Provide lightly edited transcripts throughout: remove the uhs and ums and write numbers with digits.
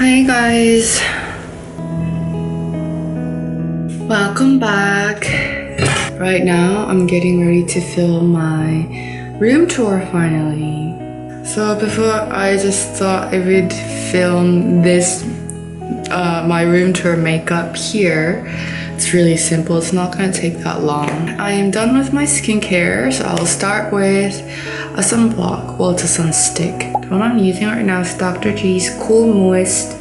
Hey guys, welcome back. Right now I'm getting ready to film my room tour finally. So before I just thought I would film this my room tour makeup here. It's really simple, it's not gonna take that long. I am done with my skincare, so I'll start with a sunblock. Well, it's a Sunstick. The one I'm using right now is Dr.G's Cool Moist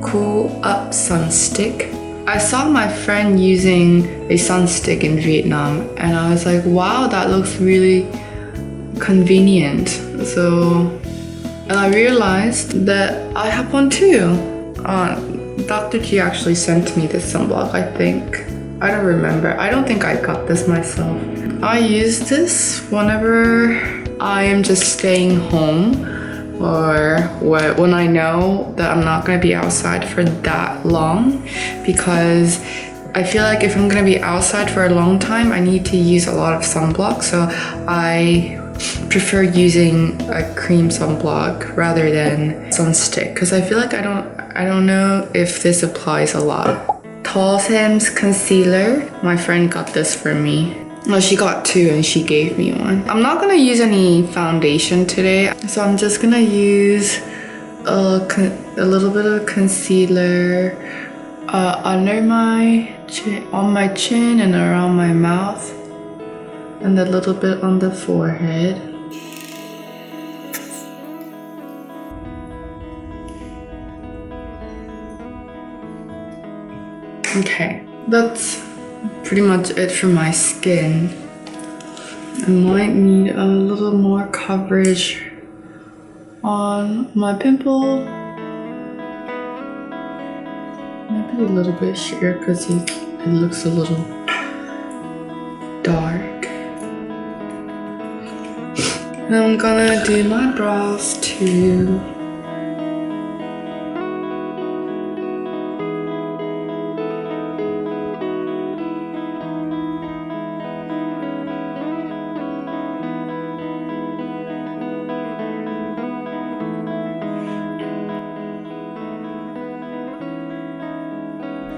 Cool Up Sunstick. I saw my friend using a Sunstick in Vietnam and I was like, wow, that looks really convenient. And I realized that I have one too. Dr.G actually sent me this sunblock, I think. I don't remember. I don't think I got this myself. I use this whenever I am just staying home or when I know that I'm not going to be outside for that long, because I feel like if I'm going to be outside for a long time, I need to use a lot of sunblock. So I prefer using a cream sunblock rather than Sunstick, because I feel like I don't know if this applies a lot. Tall Sam's concealer. My friend got this for me. Well, she got two and she gave me one. I'm not gonna use any foundation today, so I'm just gonna use a little bit of concealer under my chin, on my chin and around my mouth, and a little bit on the forehead. Okay, that's pretty much it for my skin. I might need a little more coverage on my pimple. Maybe a little bit sheer because it looks a little dark. And I'm gonna do my brows too.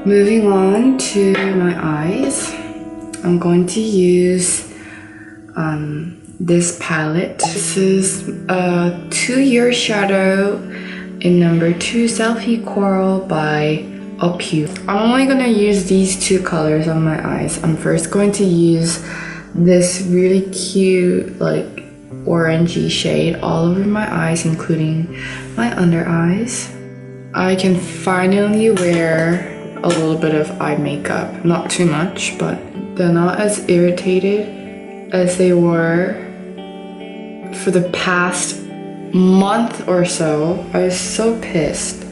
Moving on to my eyes, I'm going to use this palette. This is a 2-year shadow in number 2 Selfie Coral by Upview. I'm only going to use these two colors on my eyes. I'm first going to use this really cute like orangey shade all over my eyes, including my under eyes. I can finally wear a little bit of eye makeup, not too much, but they're not as irritated as they were for the past month or so. I was so pissed.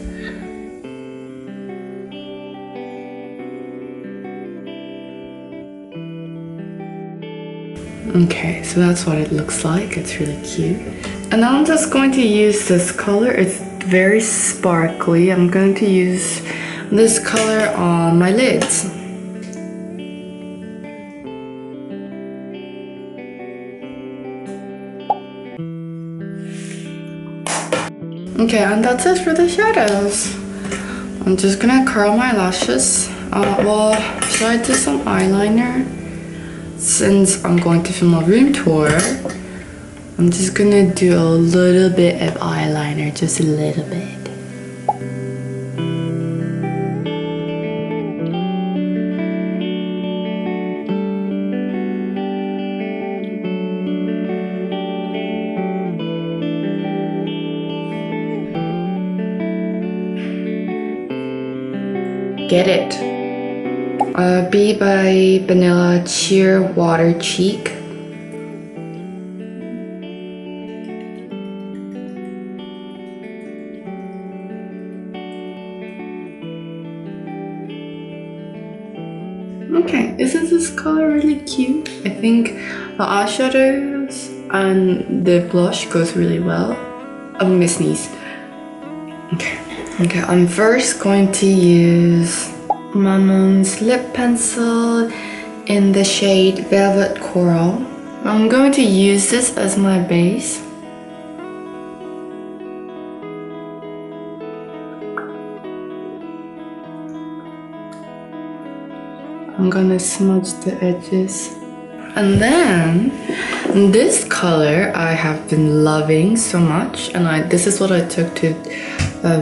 Okay, so that's what it looks like. It's really cute. And now I'm just going to use this color. It's very sparkly. I'm going to use this color on my lids. Okay, and that's it for the shadows. I'm just gonna curl my lashes. Well, should I do some eyeliner? Since I'm going to film a room tour, I'm just gonna do a little bit of eyeliner, just a little bit. Get It. Be by Vanilla Cheer Water Cheek. Okay, isn't this color really cute? I think the eyeshadows and the blush goes really well. I'm gonna sneeze. Okay, I'm first going to use Mamon's lip pencil in the shade Velvet Coral. I'm going to use this as my base. I'm gonna smudge the edges. And then this color I have been loving so much, and this is what I took to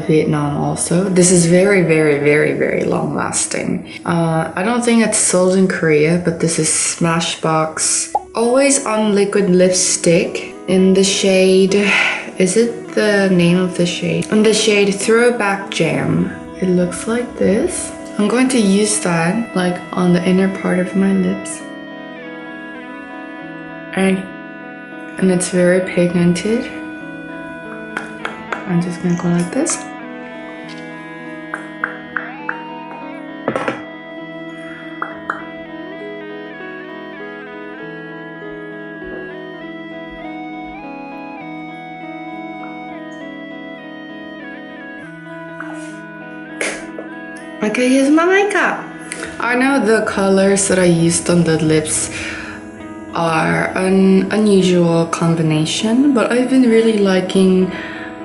Vietnam also. This is very, very, very, very long lasting. I don't think it's sold in Korea, but this is Smashbox Always On Liquid Lipstick in the shade, is it the name of the shade? In the shade Throwback Jam. It looks like this. I'm going to use that like on the inner part of my lips. And it's very pigmented. I'm just gonna go like this. Okay, here's my makeup. I know the colors that I used on the lips are an unusual combination, but I've been really liking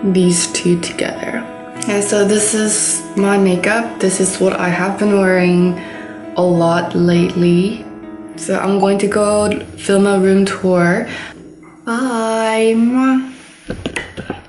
these two together. Okay, so this is my makeup. This is what I have been wearing a lot lately. So I'm going to go film a room tour. Bye!